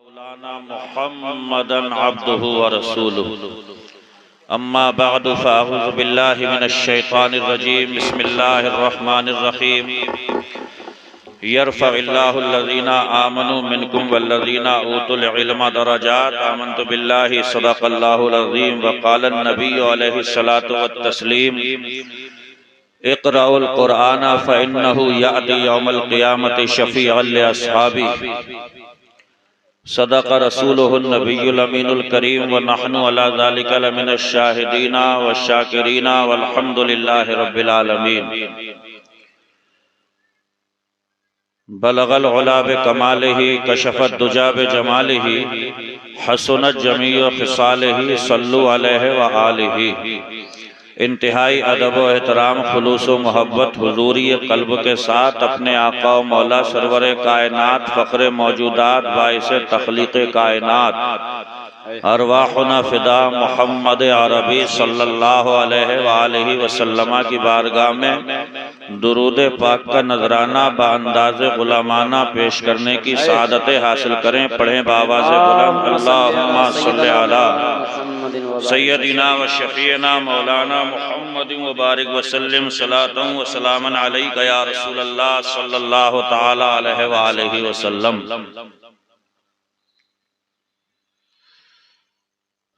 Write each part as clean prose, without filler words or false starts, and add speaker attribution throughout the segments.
Speaker 1: مولانا محمدا عبده ورسوله اما بعد فاعوذ باللہ من الشیطان الرجیم بسم اللہ الرحمن الرحیم یرفع اللہ الذین آمنوا منکم والذین اوتوا العلم درجات آمنت باللہ صدق اللہ العظیم وقال النبی علیہ الصلاة والتسلیم اقرأوا القرآن فإنه یأتی یوم القیامة شفیعا لأصحابی صدق رسولہ النبی الامین الکریم ونحن علی ذلک لمن الشاہدین والشاکرین والحمد للہ رب العالمین بلغ العلا بکمالہ کشف الدجا بجمالہ حسنت جمیع خصالہ صلو علیہ وآلہ انتہائی ادب و احترام خلوص و محبت حضوری قلب کے ساتھ اپنے آقا و مولا سرور کائنات فخر موجودات باعث تخلیق کائنات ارواحنا فدا محمد عربی صلی اللہ علیہ وآلہ وسلم کی بارگاہ میں درود پاک کا نذرانہ بانداز غلامانہ پیش کرنے کی سعادت حاصل کریں۔ پڑھیں بآواز بلند اللہم صلی علی سیدنا و شفیعنا مولانا محمد وبارک وسلم صلاۃ و سلاما علیک یا رسول اللہ صلی اللہ تعالی علیہ وآلہ وسلم۔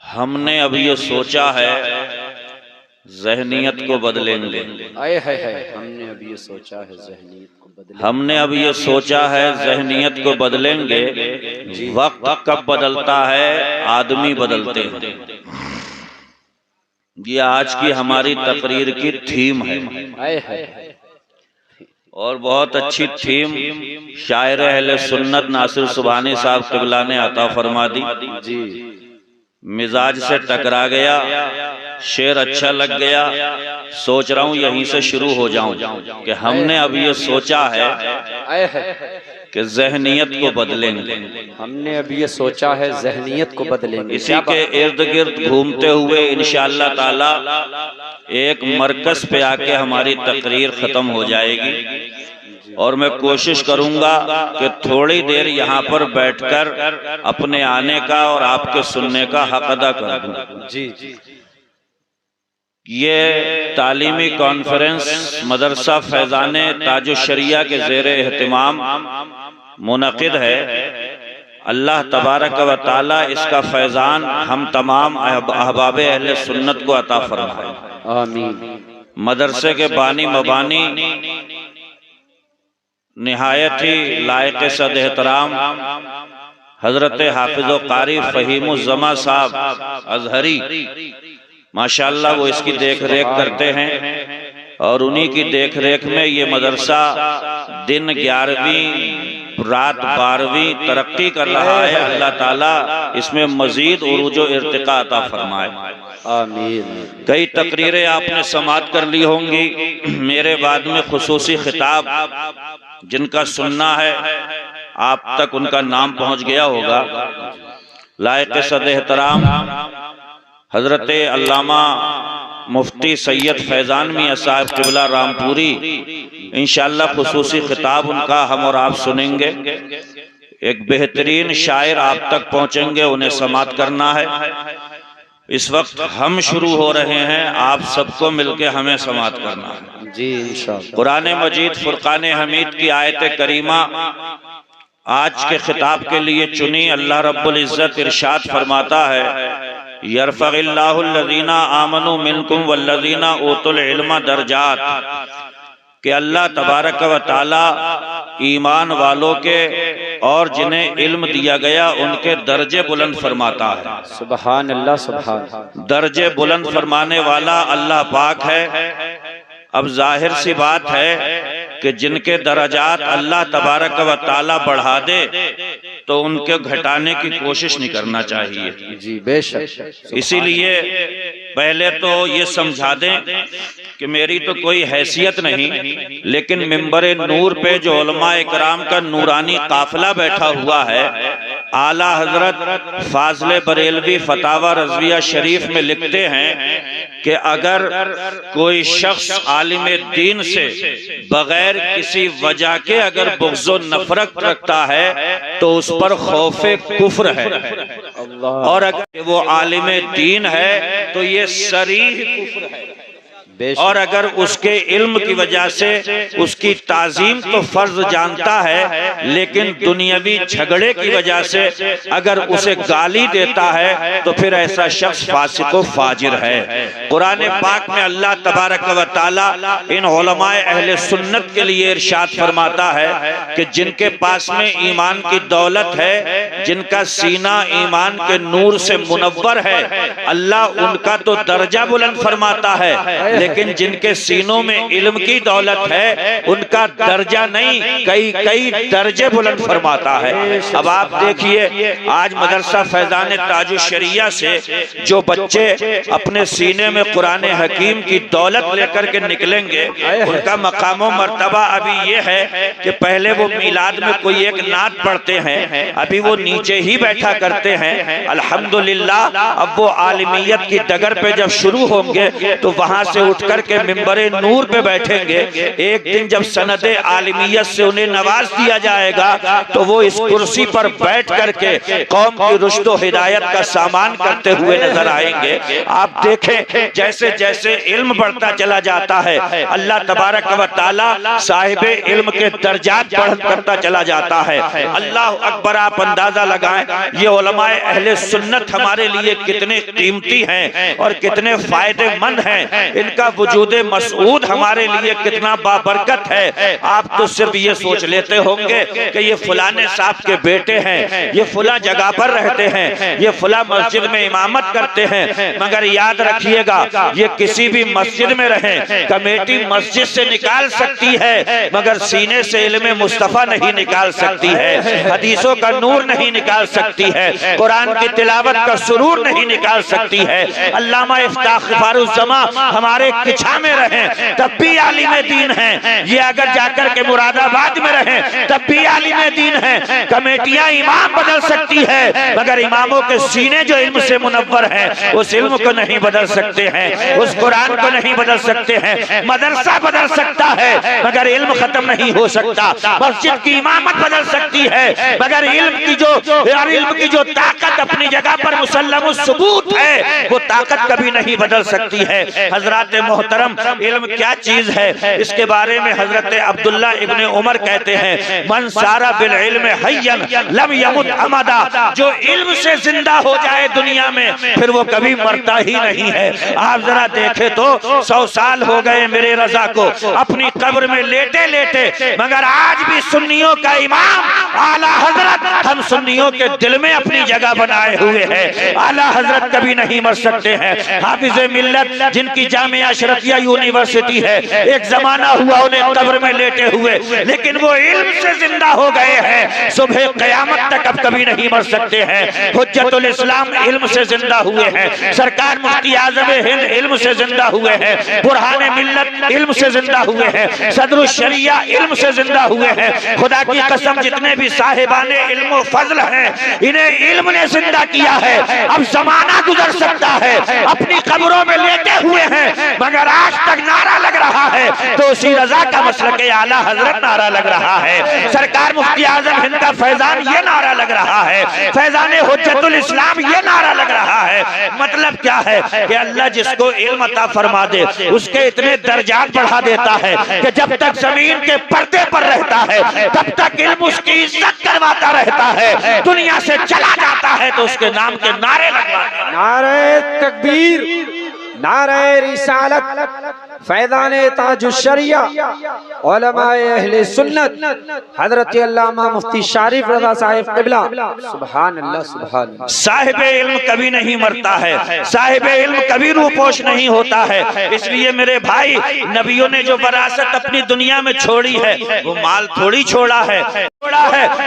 Speaker 1: ہم نے اب یہ سوچا ہے ذہنیت کو بدلیں گے۔
Speaker 2: ہم نے اب یہ سوچا ہے ذہنیت کو بدلیں گے۔
Speaker 1: ہم نے اب یہ سوچا ہے ذہنیت کو بدلیں گے۔ وقت کب بدلتا ہے؟ آدمی بدلتے ہیں۔ یہ آج کی ہماری تقریر کی تھیم ہے اور بہت اچھی تھیم شاعر اہل سنت ناصر سبحانی صاحب قبلہ نے عطا فرما دی۔ مزاج سے ٹکرا گیا، شعر اچھا لگ گیا، سوچ رہا ہوں یہیں سے شروع ہو جاؤں کہ ہم نے اب یہ سوچا ہے کہ ذہنیت کو بدلیں گے۔
Speaker 2: ہم نے اب یہ سوچا ہے ذہنیت کو بدلیں گے۔
Speaker 1: اسی کے ارد گرد گھومتے ہوئے انشاءاللہ تعالی ایک مرکز پہ آ کے ہماری تقریر ختم ہو جائے گی اور میں کوشش کروں گا کہ تھوڑی دیر یہاں پر بیٹھ کر اپنے آنے کا اور آپ کے سننے کا حق ادا کر دوں۔ یہ تعلیمی کانفرنس مدرسہ فیضان تاج الشریعہ کے زیر اہتمام منعقد ہے۔ اللہ تبارک و تعالی اس کا فیضان ہم تمام احباب اہل سنت کو عطا فرمائے۔
Speaker 2: آمین۔
Speaker 1: مدرسے کے بانی مبانی نہایت ہی لائق صد احترام حضرت حافظ و قاری فہیم الزما صاحب ازہری، ماشاءاللہ وہ اس کی دیکھ ریکھ کرتے ہیں اور انہی کی دیکھ ریکھ میں یہ مدرسہ دن 11ویں رات 12ویں ترقی کر رہا ہے۔ اللہ تعالیٰ اس میں مزید عروج و ارتقاء عطا فرمائے۔
Speaker 2: آمین۔
Speaker 1: کئی تقریریں آپ نے سماعت کر لی ہوں گی، میرے بعد میں خصوصی خطاب جن کا سننا ہے آپ تک ان کا نام پہنچ گیا ہوگا۔ لائق صد احترام حضرت علامہ مفتی سید فیضان میاں صاحب قبلہ رامپوری، انشاءاللہ خصوصی خطاب ان کا ہم اور آپ سنیں گے۔ ایک بہترین شاعر آپ تک پہنچیں گے، انہیں سماعت کرنا ہے۔ اس وقت ہم شروع ہو رہے ہیں، آپ سب کو مل کے ہمیں سماعت کرنا ہے۔
Speaker 2: جی انشاءاللہ۔
Speaker 1: قرآن مجید فرقان حمید کی آیت کریمہ آج کے خطاب کے لیے چنی۔ اللہ رب العزت ارشاد فرماتا ہے یرفع اللہ الذین آمنوا منکم والذین اوتوا العلم درجات، کہ اللہ تبارک و تعالی ایمان والوں کے اور جنہیں علم دیا گیا ان کے درجے بلند فرماتا ہے۔
Speaker 2: سبحان اللہ سبحان۔
Speaker 1: درجے بلند فرمانے والا اللہ پاک ہے۔ اب ظاہر سی بات ہے کہ جن کے درجات اللہ تبارک و تعالی بڑھا دے تو ان کے گھٹانے کی کوشش نہیں کرنا چاہیے۔
Speaker 2: جی بے شک۔
Speaker 1: اسی لیے پہلے تو یہ سمجھا دیں کہ میری تو کوئی حیثیت نہیں، لیکن ممبر نور پہ جو علماء اکرام کا نورانی قافلہ بیٹھا ہوا ہے، اعلیٰ حضرت فاضل بریلوی فتاوی رضویہ شریف میں لکھتے ہیں کہ اگر کوئی شخص عالم دین سے بغیر کسی وجہ کے اگر بغض و نفرت رکھتا ہے تو اس پر خوف کفر ہے، اور اگر وہ عالم دین ہے تو یہ صریح کفر ہے، اور اگر اس کے علم کی وجہ سے اس کی تعظیم تو فرض جانتا ہے، لیکن دنیاوی جھگڑے کی وجہ سے اگر اسے گالی دیتا ہے تو پھر ایسا شخص فاسق و فاجر ہے۔ قرآن پاک میں اللہ تبارک و تعالی ان علماء اہل سنت کے لیے ارشاد فرماتا ہے کہ جن کے پاس میں ایمان کی دولت ہے، جن کا سینہ ایمان کے نور سے منور ہے، اللہ ان کا تو درجہ بلند فرماتا ہے، لیکن جن کے سینوں میں علم کی دولت ہے ان کا درجہ نہیں، کئی درجے بلند فرماتا ہے۔ اب آپ دیکھیے آج مدرسہ فیضان تاج الشریعہ سے جو بچے اپنے سینے میں قرآن حکیم کی دولت لے کر کے نکلیں گے، ان کا مقام و مرتبہ ابھی یہ ہے کہ پہلے وہ میلاد میں کوئی ایک نعت پڑھتے ہیں، ابھی وہ نیچے ہی بیٹھا کرتے ہیں، الحمدللہ اب وہ عالمیت کی ڈگر پہ جب شروع ہوں گے تو وہاں سے اٹھ کر کے ممبر نور پہ بیٹھیں گے۔ ایک دن جب سند عالمیت سے انہیں نواز دیا جائے گا تو وہ اس کرسی پر بیٹھ کر کے قوم کی رشد و ہدایت کا سامان کرتے ہوئے نظر آئیں گے۔ آپ دیکھیں جیسے جیسے علم بڑھتا چلا جاتا ہے، اللہ تبارک و تعالی صاحب علم کے درجات بڑھت کرتا چلا جاتا ہے۔ اللہ اکبر، آپ اندازہ لگائیں یہ علماء اہل سنت ہمارے لیے کتنے قیمتی ہیں اور کتنے فائدے مند ہیں، ان کا وجود مسعود ہمارے لیے کتنا بابرکت ہے۔ آپ تو صرف یہ سوچ لیتے ہوں گے کہ یہ فلانے صاحب کے بیٹے ہیں، یہ فلاں جگہ پر رہتے ہیں، یہ فلاں مسجد میں امامت کرتے ہیں، مگر یاد رکھیے گا یہ کسی بھی مسجد میں رہیں، کمیٹی مسجد سے نکال سکتی ہے مگر سینے سے علم مصطفیٰ نہیں نکال سکتی ہے، حدیثوں کا نور نہیں نکال سکتی ہے، قرآن کی تلاوت کا سرور نہیں نکال سکتی ہے۔ علامہ افتاخ فاروزماں ہمارے کچھا میں رہیں تب بھی عالم دین ہیں، یہ اگر جا کر کے مراد آباد میں رہیں تب بھی عالم دین ہیں۔ کمیٹیاں امام بدل سکتی ہے مگر اماموں کے سینے جو علم سے منور ہیں اس علم کو نہیں بدل سکتے ہیں، اس قرآن کو نہیں بدل سکتے ہیں۔ مدرسہ بدل سکتا ہے مگر علم ختم نہیں ہو سکتا، مسجد کی امامت بدل سکتی ہے مگر علم کی جو طاقت اپنی جگہ پر مسلم الثبوت ہے وہ طاقت کبھی نہیں بدل سکتی ہے۔ حضرات محترم، علم کیا چیز ہے اس کے بارے میں حضرت عبداللہ ابن عمر کہتے ہیں، من سارا بالعلم حیا لم یمت امدا، جو علم سے زندہ ہو جائے دنیا میں پھر وہ کبھی مرتا ہی نہیں ہے۔ آپ ذرا دیکھیں تو 100 سال ہو گئے میرے رضا کو اپنی قبر میں لیٹے لیٹے، مگر آج بھی سنیوں کا امام اعلیٰ حضرت ہم سنیوں کے دل میں اپنی جگہ بنائے ہوئے ہیں۔ اعلیٰ حضرت کبھی نہیں مر سکتے ہیں۔ حافظ ملت جن کی جامعہ اشرفیہ یونیورسٹی ہے، ایک زمانہ ہوا انہیں قبر میں لیٹے ہوئے لیکن وہ علم سے زندہ ہو گئے ہیں، صبح قیامت تک اب کبھی نہیں مر سکتے ہیں۔ حجت الاسلام علم سے زندہ ہوئے ہیں، سرکار مفتی اعظم ہند علم سے زندہ ہوئے ہیں، برہان ملت علم سے زندہ ہوئے ہیں، صدر الشریعہ علم سے زندہ ہوئے ہیں۔ خدا کی قسم جتنے بھی صاحبان علم و فضل ہیں انہیں علم نے زندہ کیا ہے۔ اب زمانہ گزر سکتا ہے، اپنی قبروں میں لیٹے ہوئے ہیں مگر آج تک نعرہ لگ رہا ہے تو اسی رضا کا مسلک اعلیٰ حضرت نعرہ لگ رہا ہے، سرکار مفتی اعظم ہند کا فیضان یہ نعرہ لگ رہا ہے، فیضان حجت الاسلام یہ نعرہ لگ رہا ہے۔ مطلب کیا ہے کہ اللہ جس کو علم عطا فرما دے اس کے اتنے درجات بڑھا دیتا ہے کہ جب تک زمین کے پردے پر رہتا ہے تب تک علم اس کی عزت کرواتا رہتا ہے، دنیا سے چلا جاتا ہے تو اس کے نام کے نعرے لگواتا ہے۔
Speaker 3: نعرہ تکبیر، نعرہ رسالت، فیضان تاج الشریعہ، علماء اہل سنت، حضرت علامہ مفتی شریف رضا صاحب قبلہ، سبحان اللہ سبحان اللہ۔
Speaker 1: صاحب علم کبھی نہیں مرتا ہے، صاحب علم کبھی روپوش نہیں ہوتا ہے۔ اس لیے میرے بھائی، نبیوں نے جو وراثت اپنی دنیا میں چھوڑی ہے وہ مال تھوڑی چھوڑا ہے،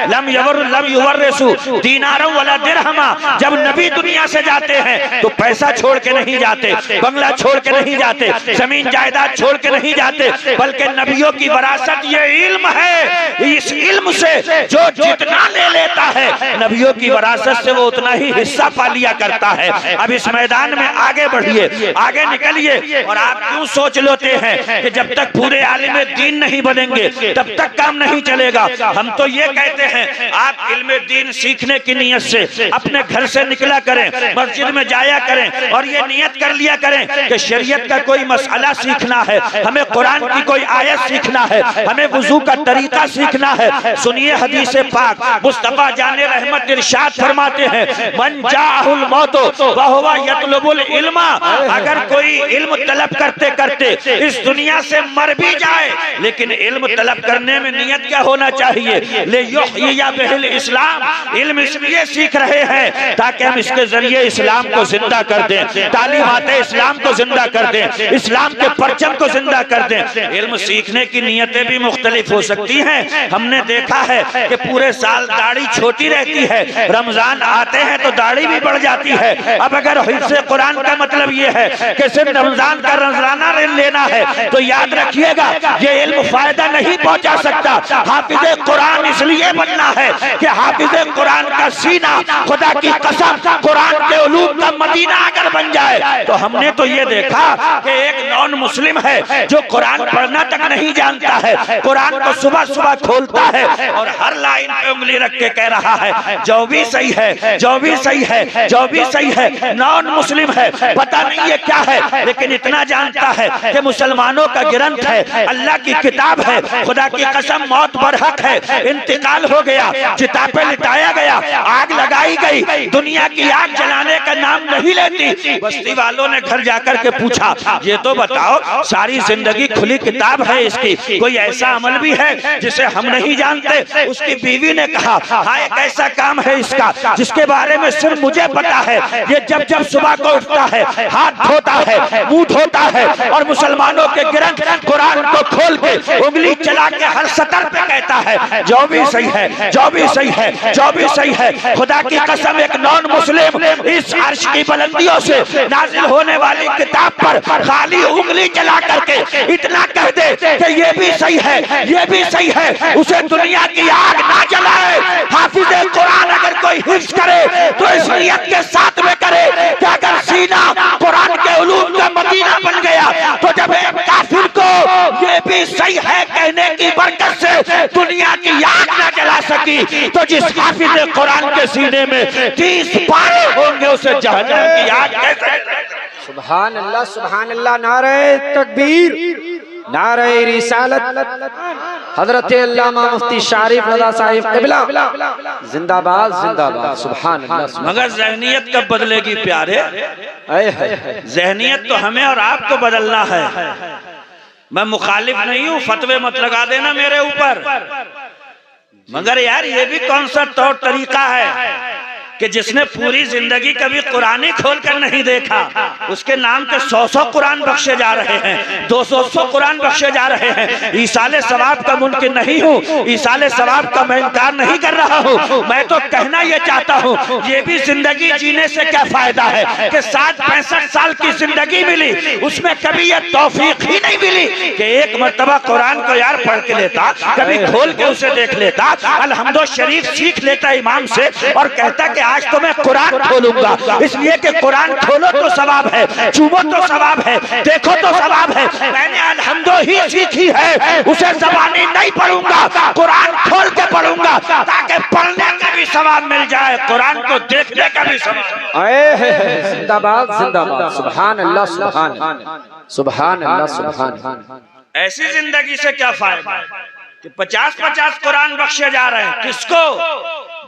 Speaker 1: لم یورثوا دینارا ولا درہما۔ جب نبی دنیا سے جاتے ہیں تو پیسہ چھوڑ کے نہیں جاتے، بنگلہ چھوڑ کے نہیں جاتے، زمین جائیداد چھوڑ کے نہیں جاتے، بلکہ نبیوں کی وراثت یہ علم ہے۔ اس علم سے جو جتنا لے لیتا ہے نبیوں کی وراثت سے وہ اتنا ہی حصہ پا لیا کرتا ہے۔ اب اس میدان میں آگے بڑھیے، آگے نکلیے، اور آپ کیوں سوچ لیتے ہیں کہ جب تک پورے عالم دین نہیں بنیں گے تب تک کام نہیں چلے گا؟ ہم تو یہ کہتے ہیں آپ علم دین سیکھنے کی نیت سے اپنے گھر سے نکلا کریں، مسجد میں جایا کریں، اور یہ نیت کر لیا کریں کہ شریعت کا کوئی مسئلہ سیکھنا ہے، ہمیں قرآن کی کوئی آیت سیکھنا ہے، ہمیں وضو کا طریقہ سیکھنا ہے۔ سنیے حدیث پاک، مصطفیٰ جان رحمت ارشاد فرماتے ہیں من جاءہ الموت وہو یطلب العلم، اگر کوئی علم طلب کرتے کرتے اس دنیا سے مر بھی جائے لیکن علم طلب کرنے میں نیت کیا ہونا چاہیے؟ لیحیی بہ الاسلام، علم اس لیے سیکھ رہے ہیں تاکہ ہم اس کے ذریعے اسلام کو زندہ کر دیں، تعلیمات اسلام کو زندہ کر دیں، اسلام کے پرچم کو زندہ کر دیں۔ علم سیکھنے کی نیتیں بھی مختلف ہو سکتی ہیں۔ ہم نے دیکھا ہے کہ پورے سال داڑھی چھوٹی رہتی ہے، رمضان آتے ہیں تو داڑھی بھی بڑھ جاتی ہے۔ اب اگر حفظ قرآن کا مطلب یہ ہے کہ صرف رمضان کا نذرانہ لینا ہے تو یاد رکھیے گا یہ علم فائدہ نہیں پہنچا سکتا۔ حافظ قرآن اس لیے بننا ہے کہ حافظ قرآن کا سینہ، خدا کی قسم قرآن کے علوم کا مدینہ اگر بن جائے تو ہم نے تو یہ دیکھا کہ ایک نان مسلم ہے جو قرآن پڑھنا تک نہیں جانتا ہے، قرآن کو صبح صبح کھولتا ہے اور ہر لائن پہ انگلی رکھ کے کہہ رہا ہے جو بھی صحیح ہے، جو بھی صحیح ہے، جو بھی صحیح ہے۔ نان مسلم ہے، پتہ نہیں یہ کیا ہے، لیکن اتنا جانتا ہے کہ مسلمانوں کا گرنتھ ہے، اللہ کی کتاب ہے، خدا کی قسم موت برحق ہے، انتقال ہو گیا، چتا پہ لٹایا گیا، آگ لگائی گئی، دنیا کی آگ جلانے کا نام نہیں لیتی۔ بستی والوں نے گھر جا کر کے پوچھا یہ تو بتاؤ ساری زندگی کھلی کتاب ہے اس کی، کوئی ایسا عمل بھی ہے جسے ہم نہیں جانتے؟ اس کی بیوی نے کہا ہاں ایک ایسا کام ہے اس کا جس کے بارے میں صرف مجھے پتا ہے، یہ جب صبح کو اٹھتا ہے، ہاتھ دھوتا ہے، منہ دھوتا ہے اور مسلمانوں کے گرنتھ قرآن کو کھول کے انگلی چلا کے ہر سطر پہ کہتا ہے جو بھی صحیح ہے، جو بھی صحیح ہے، جو بھی صحیح ہے۔ خدا کی قسم ایک نان مسلم اس عرش کی بلندیوں سے نازل ہونے والی کتاب پر خالی انگلی چلا کر کے اتنا کہہ دے کہ یہ بھی صحیح ہے، یہ بھی صحیح ہے، اسے دنیا کی آگ نہ جلائے۔ حافظ قرآن اگر کوئی حفظ کرے تو اس نیت کے ساتھ میں کرے کہ اگر سینہ قرآن کے علوم کا مدینہ بن گیا تو جب ایک کافر کو یہ بھی صحیح ہے کہنے کی برکت سے دنیا کی آگ نہ جلا سکی تو جس حافظ قرآن کے سینے میں 30 پارے ہوں گے اسے جہنم کی آگ کیسے؟
Speaker 3: سبحان اللہ، سبحان اللہ، نعرہ تکبیر، نعرہ رسالت، حضرت علامہ مفتی شریف رضا صاحب قبلہ زندہ باد، زندہ باد، سبحان اللہ۔
Speaker 1: مگر ذہنیت کب بدلے گی پیارے؟ ذہنیت تو ہمیں اور آپ کو بدلنا ہے۔ میں مخالف نہیں ہوں، فتوے مت لگا دینا میرے اوپر، مگر یار یہ بھی کون سا طور طریقہ ہے کہ جس نے پوری زندگی کبھی قرآن کھول کر نہیں دیکھا اس کے نام کے 100 قرآن بخشے جا رہے ہیں، 200 قرآن بخشے جا رہے ہیں۔ ایصال ثواب کا منکر نہیں ہوں، ایصال ثواب کا میں انکار نہیں کر رہا ہوں، میں تو کہنا یہ چاہتا ہوں یہ بھی زندگی جینے سے کیا فائدہ ہے کہ 65 سال کی زندگی ملی اس میں کبھی یہ توفیق ہی نہیں ملی کہ ایک مرتبہ قرآن کو یار پڑھ کے لیتا، کبھی کھول کے اسے دیکھ لیتا، الحمد شریف سیکھ لیتا امام سے اور کہتا کہ آج تو میں قرآن کھولوں گا، اس لیے کہ قرآن کھولو تو ثواب ہے، چومو تو ثواب ہے، دیکھو تو ثواب ہے۔ میں نے الحمدو ہی سیکھی ہے، اسے زبانی نہیں پڑھوں گا، قرآن کھول کے پڑھوں گا تاکہ پڑھنے کا بھی ثواب مل جائے، قرآن کو دیکھنے کا بھی ثواب۔
Speaker 3: زندہ باد، زندہ باد، سبحان اللہ، سبحان اللہ، سبحان اللہ، سبحان اللہ۔
Speaker 1: ایسی زندگی سے کیا فائدہ کہ 50 قرآن بخشے جا رہے ہیں؟ کس کو؟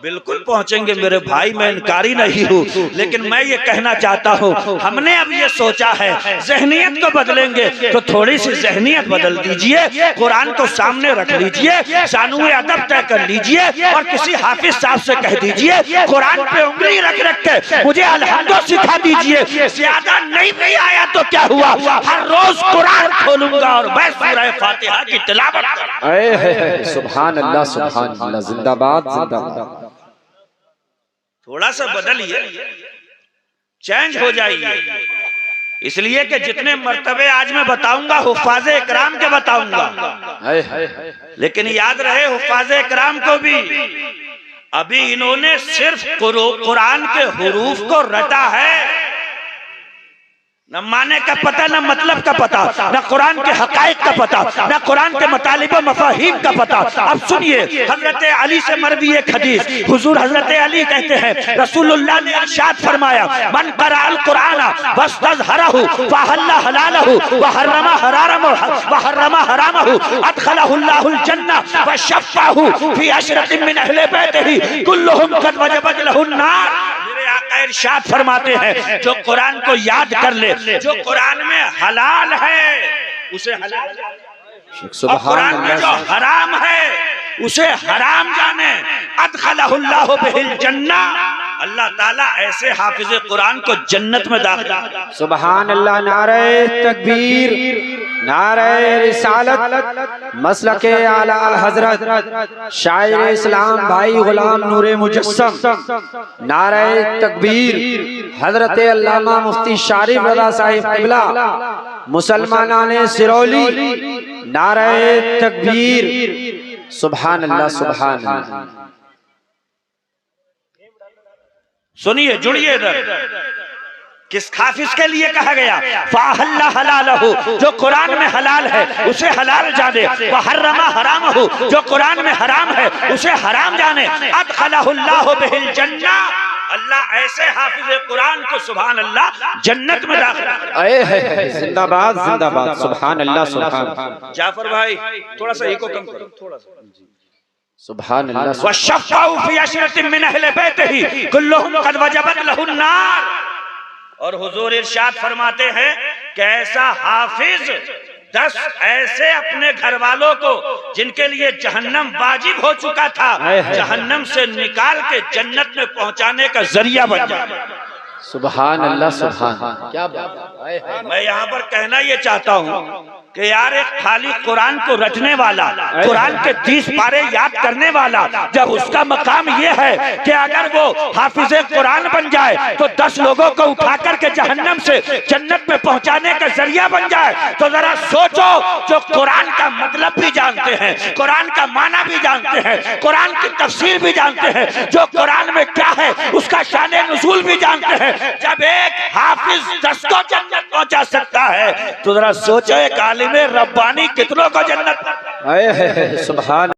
Speaker 1: بالکل پہنچیں گے میرے بھائی، میں انکاری نہیں ہوں، لیکن میں یہ کہنا چاہتا ہوں ہم نے اب یہ سوچا ہے ذہنیت کو بدلیں گے تو تھوڑی سی ذہنیت بدل دیجئے، قرآن کو سامنے رکھ لیجئے، شانوِ ادب طے کر لیجئے اور کسی حافظ صاحب سے کہہ دیجئے قرآن پہ انگلی رکھ رکھ کے مجھے الحمدو سکھا دیجئے، زیادہ نہیں بھی آیا تو کیا ہوا، ہر روز قرآن کھولوں گا اور میں سورہ فاتحہ کی تلاوت کروں۔
Speaker 3: سبحان اللہ، سبحان اللہ، زندہ باد، زندہ باد۔
Speaker 1: تھوڑا سا بدلیے، چینج ہو جائیے، اس لیے کہ جتنے مرتبے آج میں بتاؤں گا حفاظ اکرام کے بتاؤں گا، لیکن یاد رہے حفاظ اکرام کو بھی ابھی انہوں نے صرف قرآن کے حروف کو رٹا ہے، نہ معنی کا پتہ، نہ مطلب کا پتہ، نہ قرآن کے حقائق کا پتہ، نہ قرآن کے مطالب و مفاہیم کا پتہ۔ اب سنیے حضرت علی سے مروی ایک حدیث، حضور حضرت علی کہتے ہیں رسول اللہ نے ارشاد فرمایا من قرأ القرآن واستظہرہ فحل حلالہ وحرم حرامہ ادخلہ اللہ الجنہ وشفعہ فی عشرۃ من اہل بیتہ کلہم قد وجبت لہ النار۔ میرے آقا ارشاد فرماتے ہیں جو قرآن کو یاد کر لے، جو قرآن میں حلال ہے اسے حلال، اور قرآن میں جو حرام ہے اسے حرام جانے، ادخلہ اللہ بہ الجنہ، اللہ تعالیٰ ایسے حافظ قرآن کو جنت میں داخل۔
Speaker 3: سبحان اللہ، نعرہ تکبیر، نعرہ رسالت، مسلک اعلی حضرت شاعر اسلام بھائی غلام نور مجسم، نعرہ تکبیر حضرت علامہ مفتی شارف رضا صاحب قبلہ مسلمانان سرولی، نعرہ تکبیر، سبحان اللہ سبحان اللہ۔
Speaker 1: سنیے، جڑیے ادھر، کس حافظ کے لیے کہا گیا فَأَحَلَّ حَلَالَهُ، جو قرآن میں حلال ہے اسے حلال جانے، وَحَرَّمَ حَرَامَهُ، جو قرآن میں حرام ہے اسے حرام جانے، أَدْخَلَهُ اللَّهُ بِهِ الْجَنَّةِ، اللہ ایسے حافظ قرآن کو سبحان اللہ جنت میں داخل کرے۔
Speaker 3: زندہ باد زندہ باد، سبحان اللہ سبحان اللہ۔
Speaker 1: جعفر بھائی تھوڑا سا ایکو کم کرو، تھوڑا سا۔
Speaker 3: سبحان اللہ۔
Speaker 1: وَشَفَّعُ فِي عَشْرَةٍ مِّنْ أَهْلِ بَيْتِهِ كُلُّهُمْ قَدْ وَجَبَتْ لَهُ النَّارُ۔ اور حضور ارشاد فرماتے ہیں کہ ایسا حافظ 10 ایسے اپنے گھر والوں کو جن کے لیے جہنم واجب ہو چکا تھا، جہنم سے نکال کے جنت میں پہنچانے کا ذریعہ بن جائے۔
Speaker 3: سبحان اللہ سبحان اللہ۔ کیا بات ہے۔
Speaker 1: میں یہاں پر کہنا یہ چاہتا ہوں کہ یار ایک خالی قرآن کو رٹنے والا، قرآن کے 30 پارے یاد کرنے والا، جب اس کا مقام یہ ہے کہ اگر وہ حافظ قرآن بن جائے تو 10 لوگوں کو اٹھا کر کے جہنم سے جنت میں پہنچانے کا ذریعہ بن جائے، تو ذرا سوچو جو قرآن کا مطلب بھی جانتے ہیں، قرآن کا معنی بھی جانتے ہیں، قرآن کی تفسیر بھی جانتے ہیں، جو قرآن میں کیا ہے اس کا شان نزول بھی جانتے ہیں، جب ایک حافظ 10 کو جنت پہنچا سکتا ہے تو ذرا سوچو ایک عالم ربانی کتنوں کو جنت۔
Speaker 3: سبحان